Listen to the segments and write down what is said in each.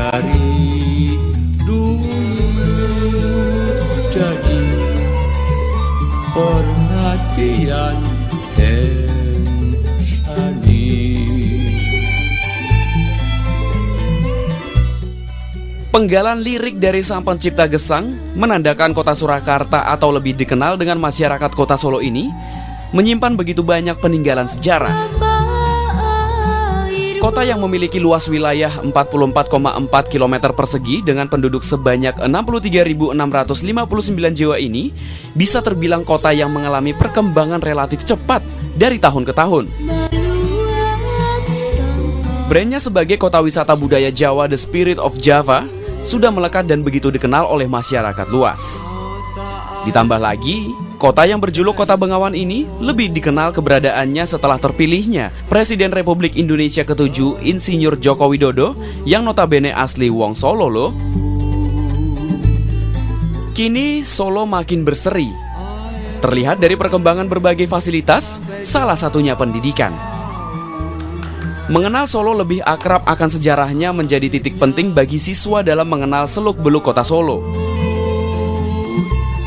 dari dulu jadi perhatian Penggalan lirik dari sang pencipta gesang menandakan kota Surakarta atau lebih dikenal dengan masyarakat kota Solo ini menyimpan begitu banyak peninggalan sejarah. Kota yang memiliki luas wilayah 44,4 km persegi dengan penduduk sebanyak 63.659 jiwa ini bisa terbilang kota yang mengalami perkembangan relatif cepat dari tahun ke tahun. Brandnya sebagai kota wisata budaya Jawa The Spirit of Java sudah melekat dan begitu dikenal oleh masyarakat luas. Ditambah lagi, kota yang berjuluk Kota Bengawan ini lebih dikenal keberadaannya setelah terpilihnya Presiden Republik Indonesia ke-7 Insinyur Joko Widodo yang notabene asli wong Solo loh. Kini Solo makin berseri. Terlihat dari perkembangan berbagai fasilitas, salah satunya pendidikan. Mengenal Solo lebih akrab akan sejarahnya menjadi titik penting bagi siswa dalam mengenal seluk-beluk kota Solo.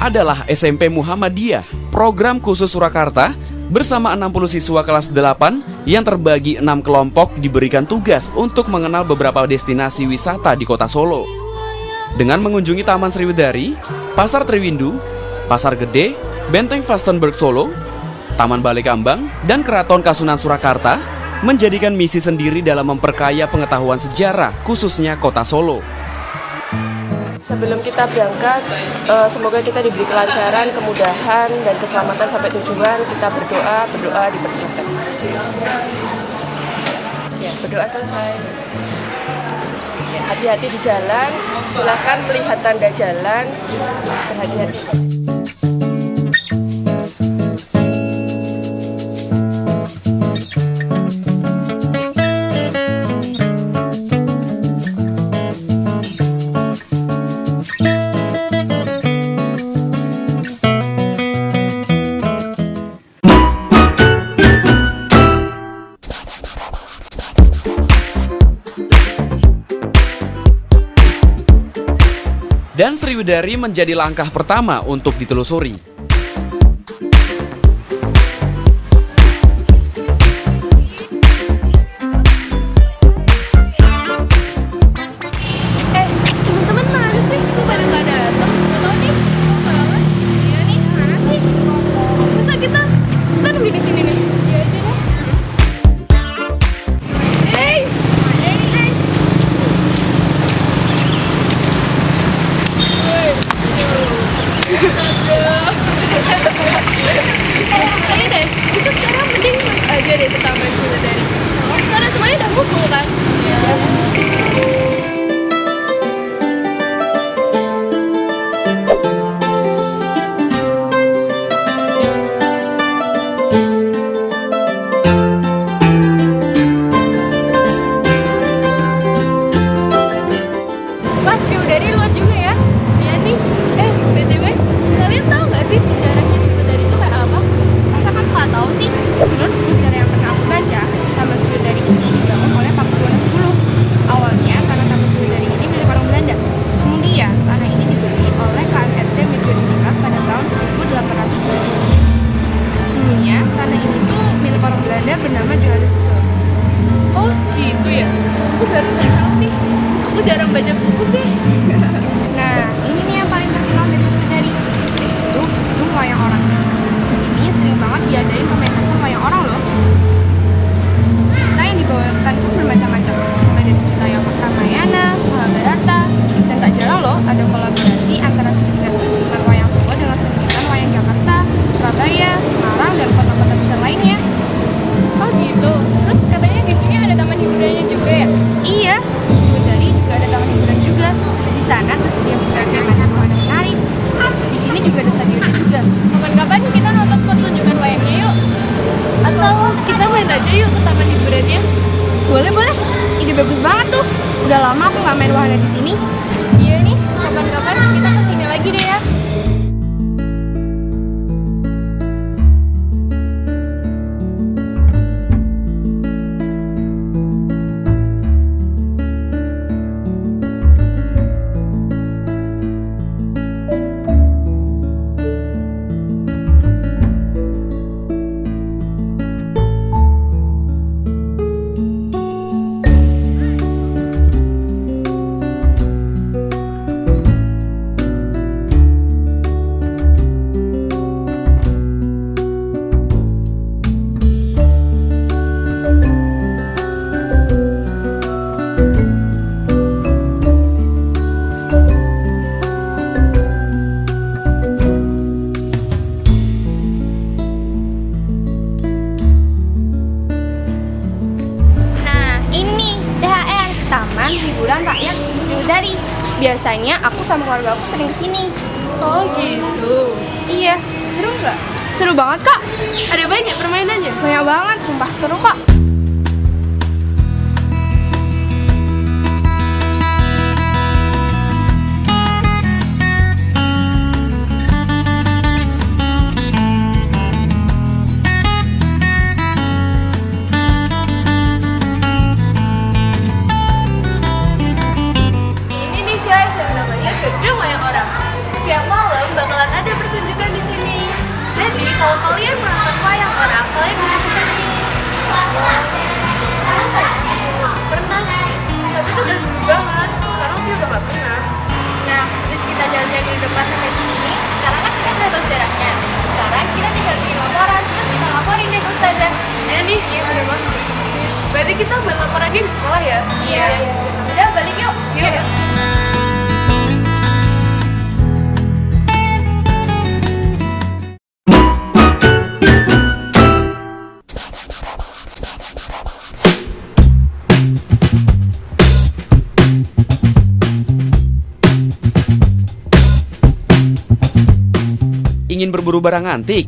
Adalah SMP Muhammadiyah, program khusus Surakarta, bersama 60 siswa kelas 8 yang terbagi 6 kelompok diberikan tugas untuk mengenal beberapa destinasi wisata di kota Solo. Dengan mengunjungi Taman Sriwedari, Pasar Triwindu, Pasar Gede, Benteng Vastenburg Solo, Taman Balai Kambang, dan Keraton Kasunan Surakarta, menjadikan misi sendiri dalam memperkaya pengetahuan sejarah khususnya kota Solo. Sebelum kita berangkat, semoga kita diberi kelancaran, kemudahan, dan keselamatan sampai tujuan. Kita berdoa dipersiapkan. Ya, berdoa selesai. Ya, hati-hati di jalan, silakan melihat tanda jalan, berhati-hati. Dan Sriwedari menjadi langkah pertama untuk ditelusuri. Teman-teman mana sih? Kok pada nggak datang? Nggak tahu nih. Iya nih, mana sih? Masa kita nunggu di sini nih? Iya aja deh. Ayo deh, kita sekarang mending aja deh ke Taman Sriwedari. Karena semuanya udah ngumpul kan? Iya. Wah, Sriwedari luas juga ya. Iya nih. BTW, kalian tahu nggak sih sejarahnya Sriwedari itu kayak apa? Masa kamu nggak tahu sih? Menurut buku sejarah yang pernah aku baca, Taman Sriwedari ini dibangun oleh Pakubuwono X. Awalnya karena Taman Sriwedari ini milik orang Belanda. Kemudian tanah ini dibeli oleh KMRT Mejoriningrat pada tahun 1870. Dulunya tanah ini tuh milik orang Belanda bernama Johannes Bussel. Oh gitu ya? Aku baru tahu nih. Aku jarang baca buku sih. Nah, ini nih yang paling terkenal dari Sriwedari, yaitu gedung wayang orang. Di sini sering banget diadain pementasan wayang orang loh. Cerita yang dibawakan pun bermacam-macam, mulai dari cerita yang Ramayana, Mahabharata, dan tak jarang loh ada kolaborasi antara seniman wayang Solo dengan seniman wayang Jakarta, Surabaya, Semarang, dan kota-kota besar lainnya. Oh gitu. Terus katanya di sini ada taman hiburannya juga ya? Iya, di Sriwedari juga ada taman hiburan juga. Di sana tersedia berbagai macam wahana menarik. Di sini juga ada stadionnya juga. Kapan-kapan kita nonton pertunjukan wayangnya yuk. Atau kita main aja yuk ke taman hiburannya. Boleh. Ide bagus banget tuh. Udah lama aku nggak main wahana di sini. Iya nih, kapan-kapan kita kesini lagi deh ya. Biasanya aku sama keluarga aku sering kesini. Oh gitu. Iya, Seru nggak? seru banget kak. Ada banyak permainannya. Banyak banget, sumpah seru kak. Ini nih guys yang namanya Gedung Wayang Orang. Tiap malam bakalan ada pertunjukan di sini. Jadi kalau kalian menonton wayang orang, kalian bisa ke sini. Pernah sih, tapi itu udah dulu banget. Sekarang sih udah gak pernah. Nah, terus kita jalan-jalan di depan sampai sini. Sekarang kan kita udah tahu jaraknya. Sekarang kita tinggal bikin laporan, terus kita laporin deh ke ustazah. Ya nih, iya bener banget. Berarti kita buat laporan dia di sekolah ya? Iya. Udah balik yuk. Yuk. Ingin berburu barang antik?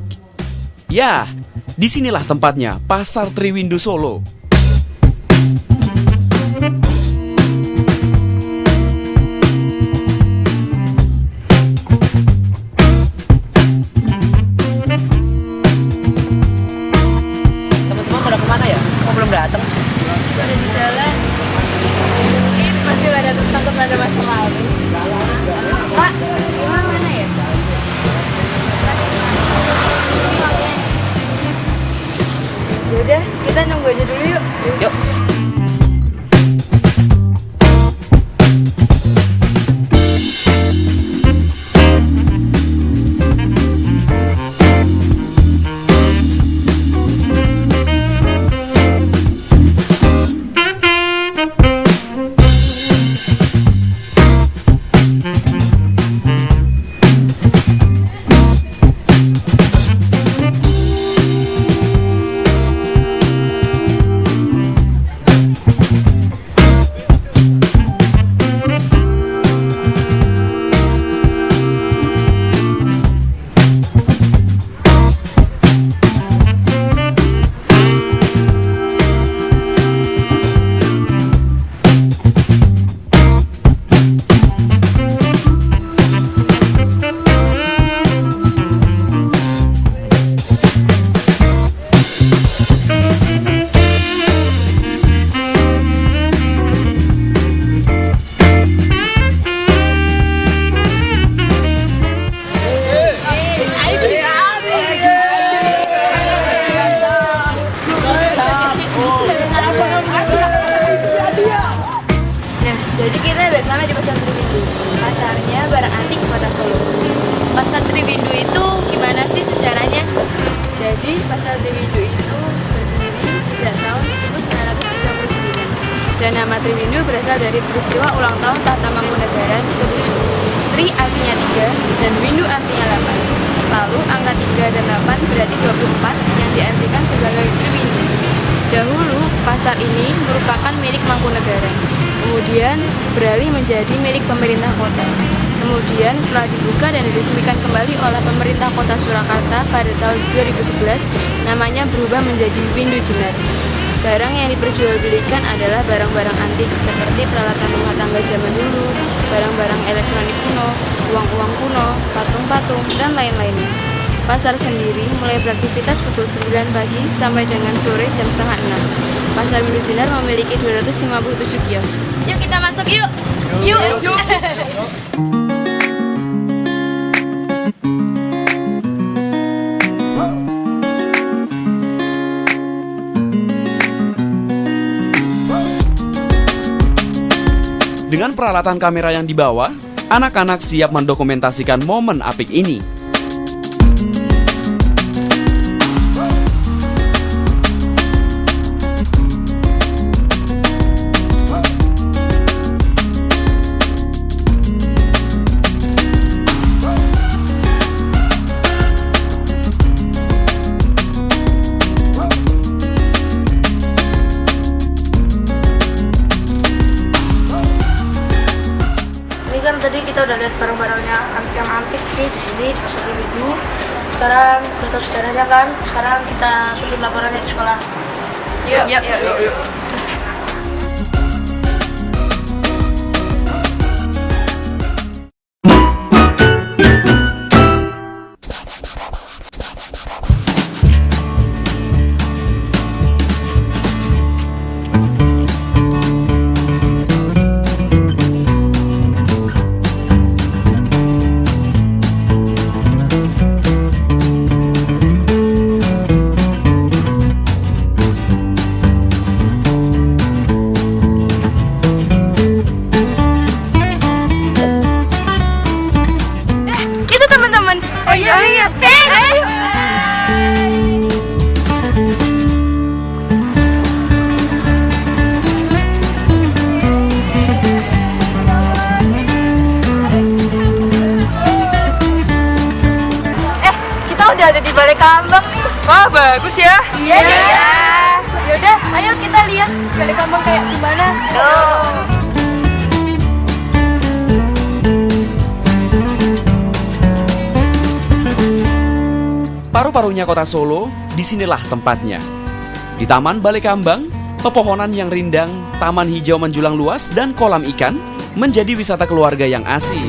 Ya, disinilah tempatnya, Pasar Triwindu Solo. Teman-teman pada kemana ya? Kok belum datang? Ada di jalan. Mungkin masih ada tersangkut pada masa lalu. Pak, Mas mana ya? Yaudah, kita nunggu aja dulu yuk. Yuk. Nah, jadi kita udah sampai di Pasar Triwindu. Pasarnya barang antik Kota Solo. Pasar Triwindu itu gimana sih sejarahnya? Jadi Pasar Triwindu itu berdiri sejak tahun 1939. Dan nama Triwindu berasal dari peristiwa ulang tahun Tahta Mangkunegaran ke-7. Tri artinya 3 dan Windu artinya 8. Lalu angka 3 dan 8 berarti 24 yang diartikan sebagai Triwindu. Dahulu pasar ini merupakan milik Mangkunegaran. Kemudian beralih menjadi milik pemerintah kota. Kemudian setelah dibuka dan diresmikan kembali oleh pemerintah kota Surakarta pada tahun 2011, namanya berubah menjadi Windu Jenar. Barang yang diperjualbelikan adalah barang-barang antik seperti peralatan rumah tangga zaman dulu, barang-barang elektronik kuno, uang-uang kuno, patung-patung, dan lain-lainnya. Pasar sendiri mulai beraktivitas pukul 9 pagi sampai dengan sore jam setengah 6. Pasar Windu Jenar memiliki 257 kios. Yuk kita masuk yuk. Yuk. Dengan peralatan kamera yang dibawa, anak-anak siap mendokumentasikan momen apik ini. Ini kan tadi kita udah lihat barang-barangnya yang antik nih di sini di Pasar Triwindu. Sekarang udah tahu sejarahnya kan. Sekarang kita susun laporannya di sekolah. Yuk. Udah ada di Balai Kambang nih. Wah, bagus ya. Iya. Yaudah, ayo kita lihat Balai Kambang kayak gimana. Paru-parunya kota Solo, disinilah tempatnya. Di Taman Balai Kambang, pepohonan yang rindang, taman hijau menjulang luas, dan kolam ikan menjadi wisata keluarga yang asik.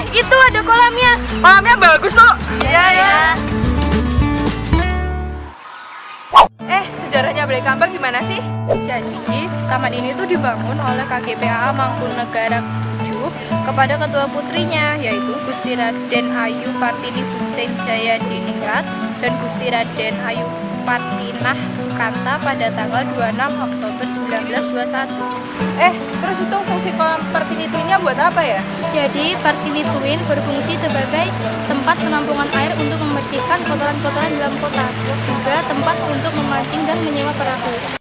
Itu ada kolamnya. Kolamnya bagus tuh. Iya. Sejarahnya Balai Kambang gimana sih? Jadi, taman ini tuh dibangun oleh KGPAA Mangkunegara 7 kepada ketua putrinya, yaitu Gusti Raden Ayu Partini Buseng Jaya Diningrat dan Gusti Raden Ayu Partinah Sukanta pada tanggal 26 Oktober 1921. Terus itu fungsi kolam Partini Twin-nya buat apa ya? Jadi, Partini Twin berfungsi sebagai tempat penampungan air untuk membersihkan kotoran-kotoran dalam kota, juga tempat untuk memancing dan menyewa perahu.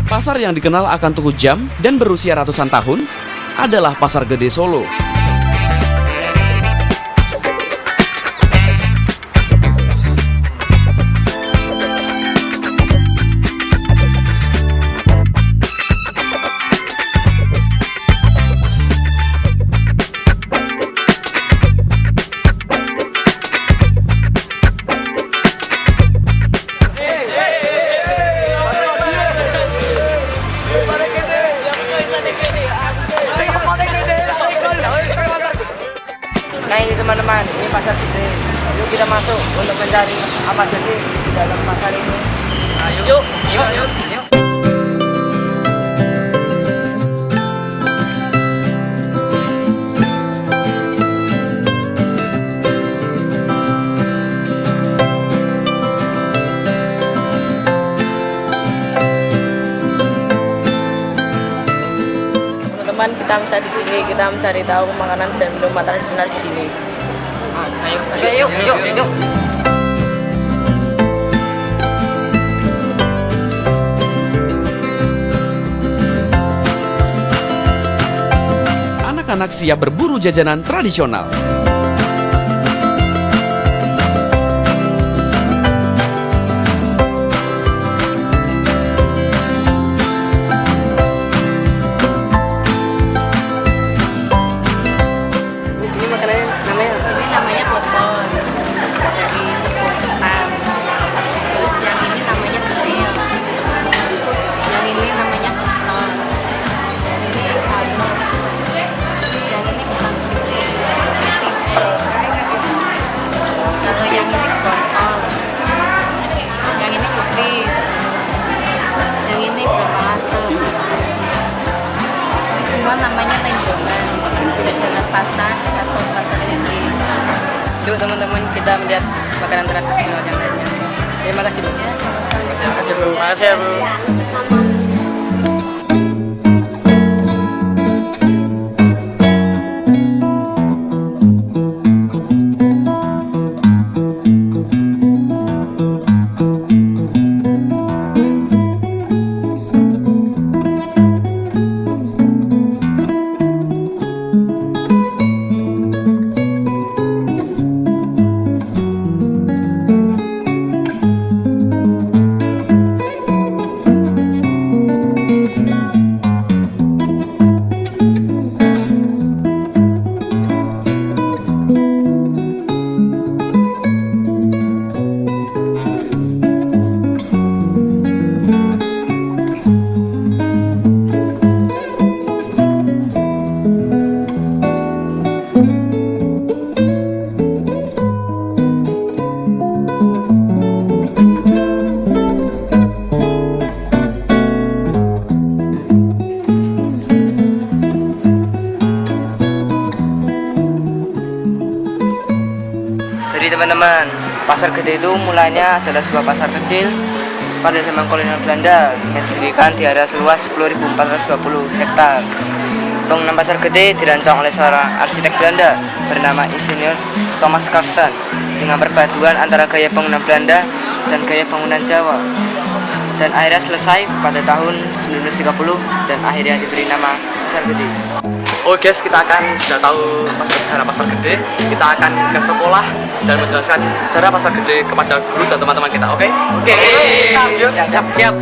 Pasar yang dikenal akan tuku jam dan berusia ratusan tahun adalah Pasar Gede Solo. Nah ini teman-teman, ini pasar gede. Yuk kita masuk untuk mencari apa saja di dalam pasar ini. Yuk. Teman-teman, kita bisa di sini, kita mencari tahu makanan dan minuman tradisional di sini. Yuk. Anak-anak siap berburu jajanan tradisional. Namanya tembongan, jajanan pasar, pasar ini. Yuk teman-teman kita melihat makanan tradisional yang lainnya. Terima kasih Bu. Terima kasih Bu. Terima kasih Bu. Jadi teman-teman, pasar gede itu mulanya adalah sebuah pasar kecil pada zaman kolonial Belanda yang didirikan di area seluas 10.420 hektar. Bangunan pasar gede dirancang oleh seorang arsitek Belanda bernama Insinyur Thomas Karsten dengan perpaduan antara gaya bangunan Belanda dan gaya bangunan Jawa. Dan akhirnya selesai pada tahun 1930 dan akhirnya diberi nama Pasar Gede. Oh guys, kita akan sudah tahu sejarah pasar gede. Kita akan ke sekolah dan menjelaskan sejarah pasar gede kepada guru dan teman-teman kita. Oke? Oke. Siap.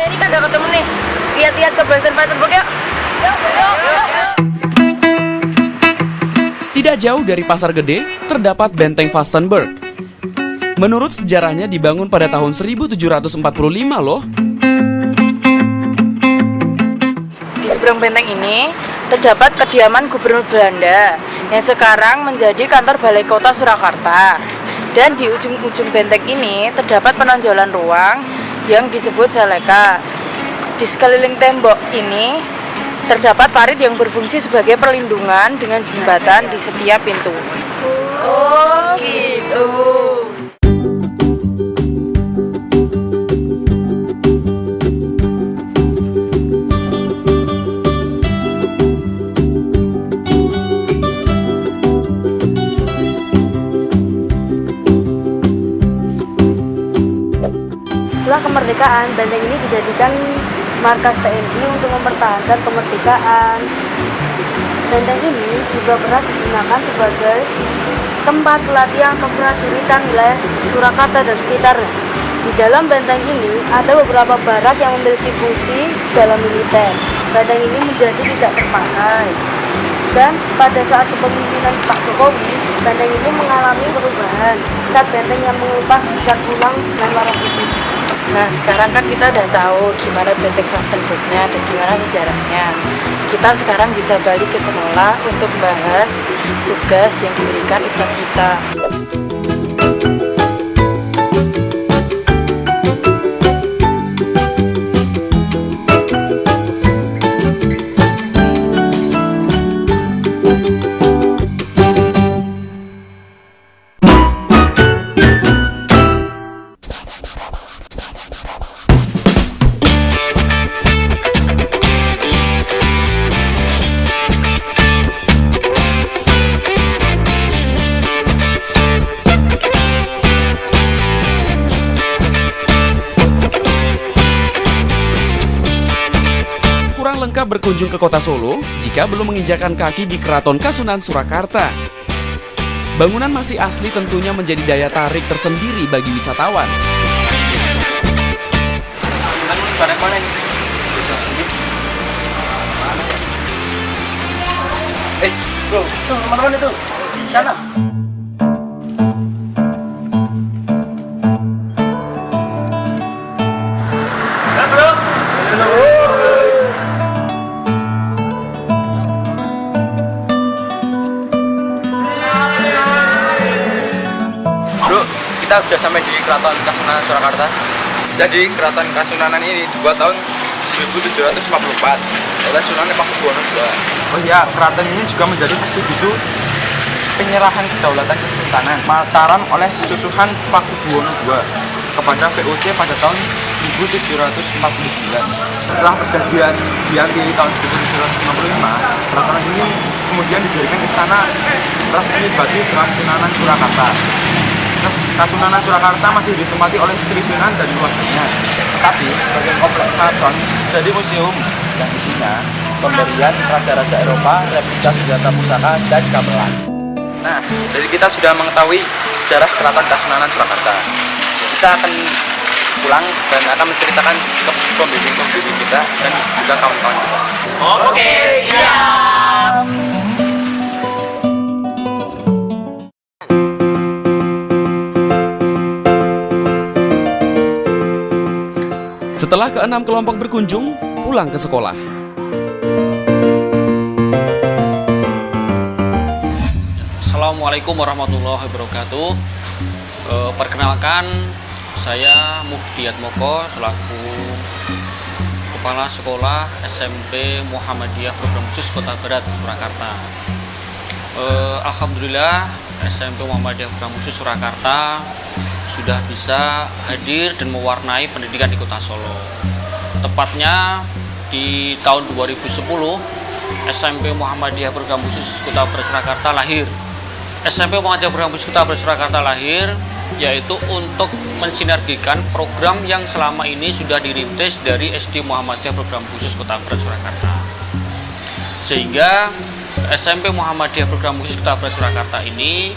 Ini kan udah ketemu nih. Lihat-lihat ke Banten-Banten yuk. Tidak jauh dari Pasar Gede, terdapat Benteng Vastenburg. Menurut sejarahnya dibangun pada tahun 1745 loh. Di seberang benteng ini terdapat kediaman Gubernur Belanda yang sekarang menjadi kantor Balai Kota Surakarta. Dan di ujung-ujung benteng ini terdapat penonjolan ruang yang disebut Saleka. Di sekeliling tembok ini terdapat parit yang berfungsi sebagai perlindungan dengan jembatan di setiap pintu. Oh, gitu. Setelah kemerdekaan, benteng ini dijadikan markas TNI untuk mempertahankan kemerdekaan. Benteng ini juga pernah digunakan sebagai tempat pelatihan keprajuritan wilayah Surakarta dan sekitarnya. Di dalam benteng ini ada beberapa barak yang memiliki fungsi dalam militer. Benteng ini menjadi tidak terpakai. Dan pada saat kepemimpinan Pak Jokowi, benteng ini mengalami perubahan. Cat benteng yang mengelupas cat ulang dan warna putih. Nah, sekarang kan kita udah tahu gimana benteng Vastenburgnya dan gimana sejarahnya. Kita sekarang bisa balik ke sekolah untuk membahas tugas yang diberikan ustadz kita. Lengkap berkunjung ke kota Solo jika belum menginjakan kaki di Keraton Kasunan Surakarta. Bangunan masih asli tentunya menjadi daya tarik tersendiri bagi wisatawan. Bro, tuh teman-teman itu di sana. Bro, kita sudah sampai di Keraton Kasunanan Surakarta. Jadi Keraton Kasunanan ini dibuat tahun 1754 oleh Sunan Pakubuwono II. Oh iya, keraton ini juga menjadi saksi bisu penyerahan kedaulatan kesultanan Mataram oleh Susuhan Pakubuwono II kepada VOC pada tahun 1749. Setelah perjanjian Bianti tahun 1755, keraton ini kemudian dijadikan istana resmi bagi Kasunanan Surakarta. Kasunanan Surakarta masih ditempati oleh Sri Sunan dan keluarganya. Tetapi bagian kompleks keraton jadi museum yang isinya pemberian raja-raja Eropa, replika senjata pusaka, dan gamelan. Nah, jadi kita sudah mengetahui sejarah Keraton Kasunanan Surakarta. Kita akan pulang dan akan menceritakan ke pembimbing-pembimbing kita dan juga kawan-kawan kita. Oke, siap. Setelah ke-6 kelompok berkunjung, pulang ke sekolah. Assalamualaikum warahmatullahi wabarakatuh. Perkenalkan, saya Muhdiat Moko selaku Kepala Sekolah SMP Muhammadiyah Program Khusus Kota Barat, Surakarta. Alhamdulillah, SMP Muhammadiyah Program Khusus Surakarta sudah bisa hadir dan mewarnai pendidikan di Kota Solo. Tepatnya di tahun 2010, SMP Muhammadiyah Program Khusus Kota Barat Surakarta lahir. SMP Muhammadiyah Program Khusus Kota Barat Surakarta lahir yaitu untuk mensinergikan program yang selama ini sudah dirintis dari SD Muhammadiyah Program Khusus Kota Barat Surakarta. Sehingga SMP Muhammadiyah Program Khusus Kota Barat Surakarta ini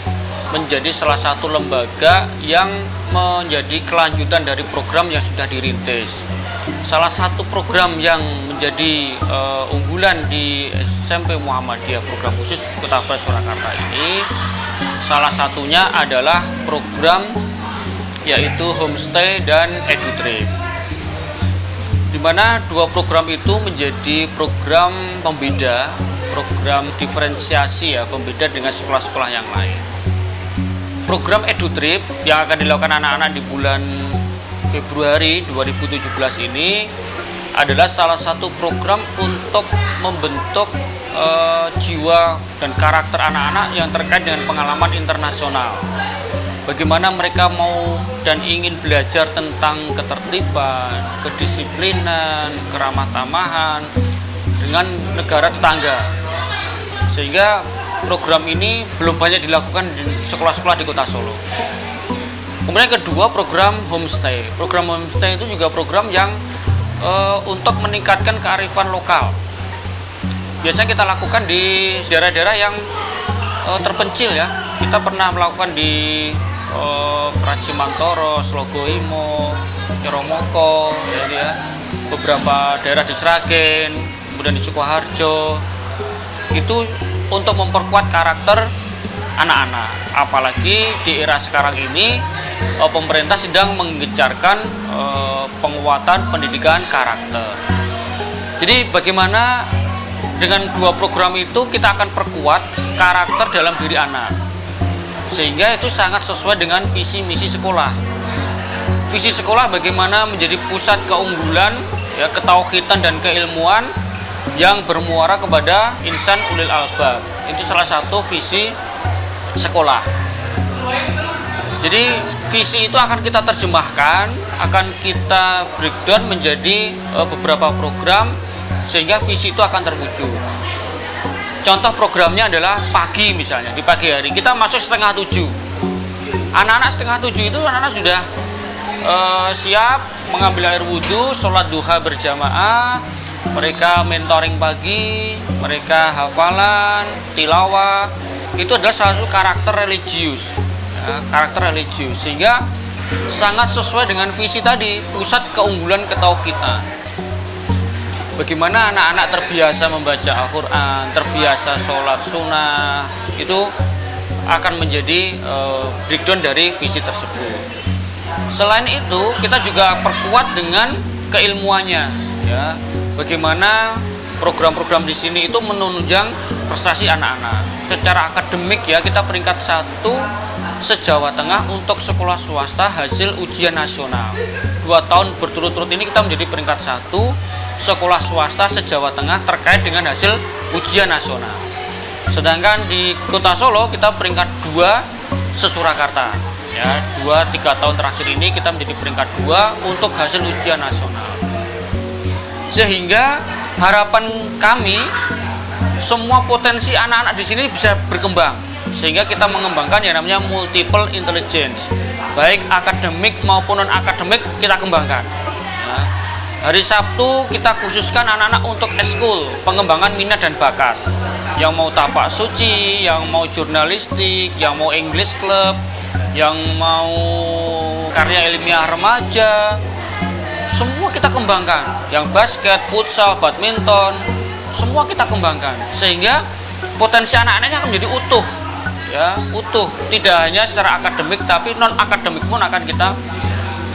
menjadi salah satu lembaga yang menjadi kelanjutan dari program yang sudah dirintis. Salah satu program yang menjadi unggulan di SMP Muhammadiyah Program Khusus Kota Barat Surakarta ini salah satunya adalah program yaitu homestay dan edutrip, di mana dua program itu menjadi program pembeda, program diferensiasi ya, pembeda dengan sekolah-sekolah yang lain. Program edutrip yang akan dilakukan anak-anak di bulan Februari 2017 ini adalah salah satu program untuk membentuk jiwa dan karakter anak-anak yang terkait dengan pengalaman internasional. Bagaimana mereka mau dan ingin belajar tentang ketertiban, kedisiplinan, keramah tamahan dengan negara tetangga. Sehingga program ini belum banyak dilakukan di sekolah-sekolah di Kota Solo. Kemudian kedua, program homestay. Program homestay itu juga program yang untuk meningkatkan kearifan lokal. Biasanya kita lakukan di daerah-daerah yang terpencil ya. Kita pernah melakukan di Pracimantoro, Slogoimo, Nyeromoko, ya, beberapa daerah di Sragen, kemudian di Sukoharjo. Itu untuk memperkuat karakter anak-anak. Apalagi di era sekarang ini pemerintah sedang menggencarkan penguatan pendidikan karakter. Jadi bagaimana dengan dua program itu kita akan perkuat karakter dalam diri anak, sehingga itu sangat sesuai dengan visi misi sekolah. Visi sekolah bagaimana menjadi pusat keunggulan, ya, ketauhidan dan keilmuan yang bermuara kepada insan ulil albab. Itu salah satu visi sekolah. Jadi visi itu akan kita terjemahkan, akan kita breakdown menjadi beberapa program sehingga visi itu akan terwujud. Contoh programnya adalah pagi, misalnya di pagi hari kita masuk 6:30. Anak-anak 6:30 itu anak-anak sudah siap mengambil air wudhu, sholat duha berjamaah, mereka mentoring pagi, mereka hafalan, tilawah. Itu adalah salah satu karakter religius, ya, karakter religius, sehingga sangat sesuai dengan visi tadi, pusat keunggulan ketauhidan. bagaimana anak-anak terbiasa membaca Al-Quran, terbiasa sholat sunnah, itu akan menjadi breakdown dari visi tersebut. Selain itu, kita juga perkuat dengan keilmuannya, ya. Bagaimana program-program di sini itu menunjang prestasi anak-anak. Secara akademik ya, kita peringkat 1 se-Jawa Tengah untuk sekolah swasta hasil ujian nasional. 2 tahun berturut-turut ini kita menjadi peringkat 1 sekolah swasta se-Jawa Tengah terkait dengan hasil ujian nasional. Sedangkan di Kota Solo kita peringkat 2 se-Surakarta. Ya, 2-3 tahun terakhir ini kita menjadi peringkat 2 untuk hasil ujian nasional. Sehingga harapan kami semua potensi anak-anak di sini bisa berkembang. Sehingga kita mengembangkan yang namanya multiple intelligence. Baik akademik maupun non-akademik kita kembangkan. Ya. Hari Sabtu kita khususkan anak-anak untuk eskul, pengembangan minat dan bakat. Yang mau tapak suci, yang mau jurnalistik, yang mau English club, yang mau karya ilmiah remaja, semua kita kembangkan. Yang basket, futsal, badminton, semua kita kembangkan. Sehingga potensi anak-anaknya akan menjadi utuh. Ya, utuh. Tidak hanya secara akademik, tapi non-akademik pun akan kita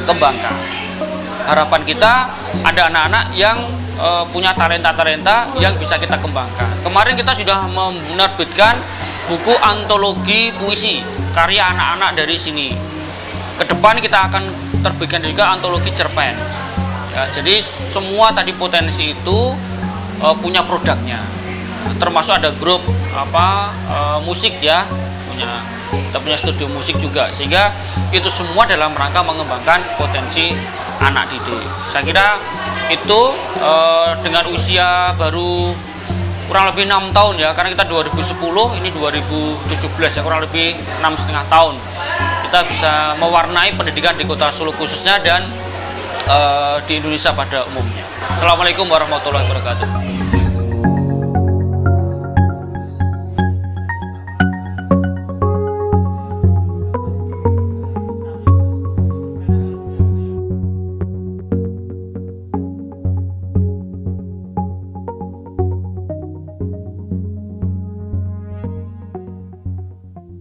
kembangkan. Harapan kita ada anak-anak yang punya talenta-talenta yang bisa kita kembangkan. Kemarin kita sudah menerbitkan buku antologi puisi karya anak-anak dari sini. Kedepan kita akan terbitkan juga antologi cerpen. Ya, jadi semua tadi potensi itu punya produknya. Termasuk ada grup musik ya, kita punya studio musik juga. Sehingga itu semua dalam rangka mengembangkan potensi anak didik. Saya kira itu dengan usia baru kurang lebih 6 tahun ya, karena kita 2010, ini 2017 ya, kurang lebih 6,5 tahun kita bisa mewarnai pendidikan di Kota Solo khususnya dan di Indonesia pada umumnya. Assalamualaikum warahmatullahi wabarakatuh.